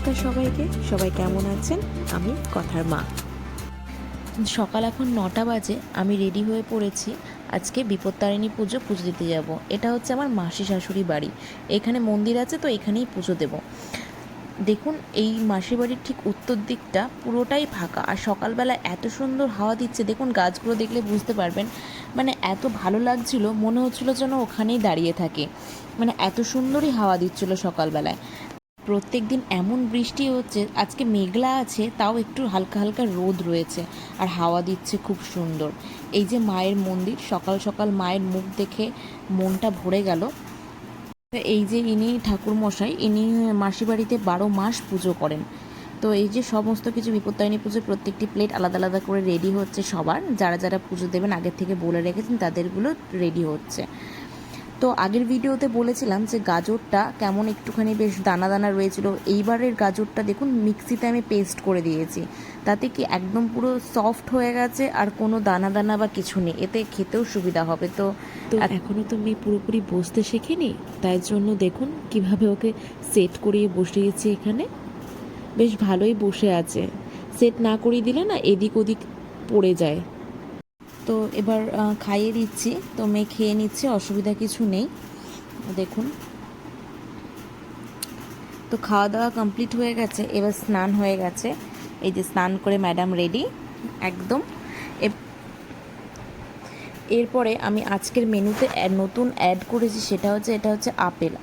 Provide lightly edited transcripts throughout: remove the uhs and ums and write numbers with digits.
নমস্কার সবাইকে, সবাই কেমন আছেন? আমি কথার মা। সকাল এখন 9টা বাজে, আমি রেডি হয়ে পড়েছি। আজকে বিপত্তারিণী পুজো দিতে যাব। এটা হচ্ছে আমার মাসি শাশুড়ি বাড়ি। এখানে মন্দির আছে, তো এখানেই পুজো দেব। দেখুন, এই মাসির বাড়ির ঠিক উত্তর দিকটা পুরোটাই ফাঁকা, আর সকালবেলা এত সুন্দর হাওয়া দিচ্ছে। দেখুন, গাছগুলো দেখলে বুঝতে পারবেন। মানে এত ভালো লাগছিল, মনে হচ্ছিল যেন ওখানেই দাঁড়িয়ে থাকে। মানে এত সুন্দরই হাওয়া দিচ্ছিল সকালবেলায়। প্রত্যেক দিন এমন বৃষ্টি হচ্ছে, আজকে মেঘলা আছে, তাও একটু হালকা হালকা রোদ রয়েছে, আর হাওয়া দিচ্ছে খুব সুন্দর। এই যে মায়ের মন্দির, সকাল সকাল মায়ের মুখ দেখে মনটা ভরে গেল। এই যে ইনি ঠাকুরমশাই, ইনি মাসি বাড়িতে 12 মাস পুজো করেন। তো এই যে সমস্ত কিছু বিপত্তারিণী পুজোর প্রত্যেকটি প্লেট আলাদা আলাদা করে রেডি হচ্ছে সবার। যারা যারা পুজো দেবেন আগের থেকে বলে রেখেছেন, তাদেরগুলো রেডি হচ্ছে। তো আগের ভিডিওতে বলেছিলাম যে গাজরটা কেমন একটুখানি বেশ দানা দানা রয়েছিল। এইবারের গাজরটা দেখুন মিক্সিতে আমি পেস্ট করে দিয়েছি, তাতে কি একদম পুরো সফট হয়ে গেছে, আর কোনো দানা দানা বা কিছু নেই। এতে খেতেও সুবিধা হবে। তো এখনও তো মেয়ে পুরোপুরি বসতে শেখেনি, তাই জন্য দেখুন কিভাবে ওকে সেট করিয়ে বসিয়েছি এখানে। বেশ ভালোই বসে আছে। সেট না করিয়ে দিলে না এদিক ওদিক পড়ে যায়। তো এবার খাইয়ে দিচ্ছি, তো মেয়ে খেয়ে নিচ্ছে, অসুবিধা কিছু নেই। দেখুন, তো খাওয়া দাওয়া কমপ্লিট হয়ে গেছে, এবার স্নান হয়ে গেছে। এই যে স্নান করে ম্যাডাম রেডি একদম। এরপরে আমি আজকের মেনুতে নতুন অ্যাড করেছি, সেটা হচ্ছে এটা হচ্ছে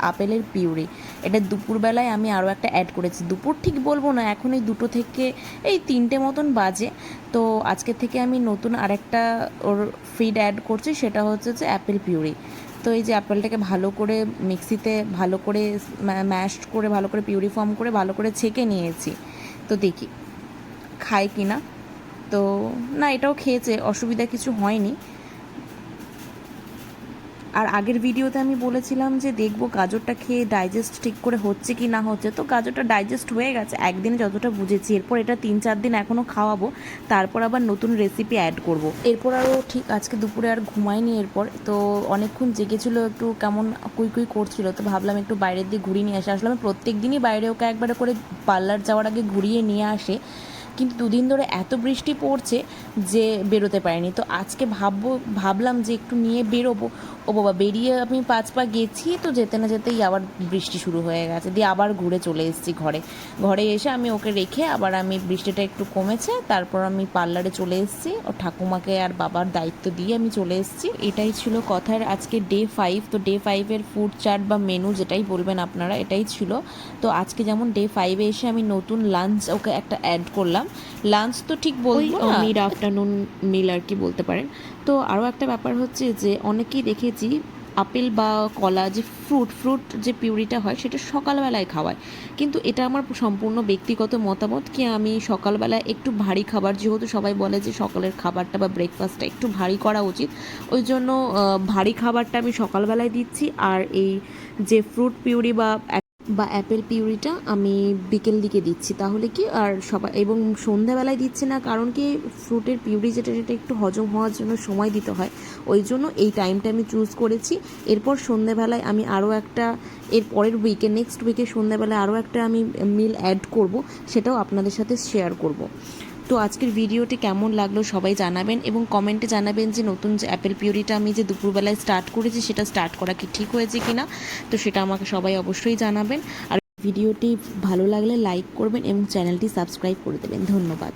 আপেলের পিউরি। এটা দুপুরবেলায় আমি আরও একটা অ্যাড করেছি। দুপুর ঠিক বলবো না, এখন এই 2টো থেকে এই 3টে মতন বাজে। তো আজকের থেকে আমি নতুন আরেকটা ওর ফিড অ্যাড করছি, সেটা হচ্ছে যে অ্যাপেল পিউরি। তো এই যে অ্যাপেলটাকে ভালো করে মিক্সিতে ভালো করে ম্যাশ করে, ভালো করে পিউরি ফর্ম করে ভালো করে ছেঁকে নিয়েছি। তো দেখি খায় কি না। তো না, এটাও খেয়েছে, অসুবিধা কিছু হয়নি। আর আগের ভিডিওতে আমি বলেছিলাম যে দেখবো গাজরটা খেয়ে ডাইজেস্ট ঠিক করে হচ্ছে কি না হচ্ছে। তো গাজরটা ডাইজেস্ট হয়ে গেছে একদিনে যতটা বুঝেছি। এরপর এটা 3-4 দিন এখনও খাওয়াবো, তারপর আবার নতুন রেসিপি অ্যাড করব। এরপর আরও ঠিক আজকে দুপুরে আর ঘুমাইনি। এরপর তো অনেকক্ষণ জেগেছিল, একটু কেমন কুই করছিল, তো ভাবলাম একটু বাইরের দিকে ঘুরিয়ে নিয়ে আসে। আসলে আমি প্রত্যেক দিনই বাইরে ওকে একবারে করে পার্লার যাওয়ার আগে ঘুরিয়ে নিয়ে আসে, কিন্তু 2 দিন ধরে এত বৃষ্টি পড়ছে যে বেরোতে পারিনি। তো আজকে ভাবলাম যে একটু নিয়ে বেরোবো। ও বাবা, বেরিয়ে আমি 5 পা গেছি, তো যেতে না যেতেই আবার বৃষ্টি শুরু হয়ে গেছে। দিয়ে আবার ঘুরে চলে এসেছি ঘরে এসে আমি ওকে রেখে আবার আমি, বৃষ্টিটা একটু কমেছে, তারপর আমি পার্লারে চলে এসেছি। ও ঠাকুমাকে আর বাবার দায়িত্ব দিয়ে আমি চলে এসেছি। এটাই ছিল কথার আজকে ডে 5। তো ডে 5-এর ফুড চার্ট বা মেনু যেটাই বলবেন আপনারা, এটাই ছিল। তো আজকে যেমন ডে 5-এ এসে আমি নতুন লাঞ্চ ওকে একটা অ্যাড করলাম। লাঞ্চ তো ঠিক বলবো না, মিড আফটারনুন মিল আর কি বলতে পারেন। তো আরও একটা ব্যাপার হচ্ছে যে অনেকেই দেখেছি আপেল বা কলা, যে ফ্রুট যে পিউরিটা হয় সেটা সকালবেলায় খাওয়ায়, কিন্তু এটা আমার সম্পূর্ণ ব্যক্তিগত মতামত কি আমি সকালবেলায় একটু ভারী খাবার, যেহেতু সবাই বলে যে সকালের খাবারটা বা ব্রেকফাস্টটা একটু ভারী করা উচিত, ওই জন্য ভারী খাবারটা আমি সকালবেলায় দিচ্ছি। আর এই যে ফ্রুট পিউরি বা অ্যাপেল পিউরিটা আমি বিকেল দিকে দিচ্ছি। তাহলে কি আর সবাই, এবং সন্ধ্যাবেলায় দিচ্ছি না, কারণ কি ফ্রুটের পিউরি যেটা একটু হজম হওয়ার জন্য সময় দিতে হয়, ওই জন্য এই টাইমটা আমি চুজ করেছি। এরপর সন্ধ্যাবেলায় আমি আরও একটা, এর পরের উইকে, নেক্সট উইকে সন্ধ্যাবেলায় আরও একটা আমি মিল অ্যাড করব, সেটাও আপনাদের সাথে শেয়ার করব। তো আজকের ভিডিওটি কেমন লাগলো সবাই জানাবেন, এবং কমেন্টে জানাবেন যে নতুন যে অ্যাপেল পিউরিটা আমি যে দুপুরবেলায় স্টার্ট করেছি, সেটা স্টার্ট করা কি ঠিক হয়েছে কি না। তো সেটা আমাকে সবাই অবশ্যই জানাবেন। আর ভিডিওটি ভালো লাগলে লাইক করবেন এবং চ্যানেলটি সাবস্ক্রাইব করে দেবেন। ধন্যবাদ।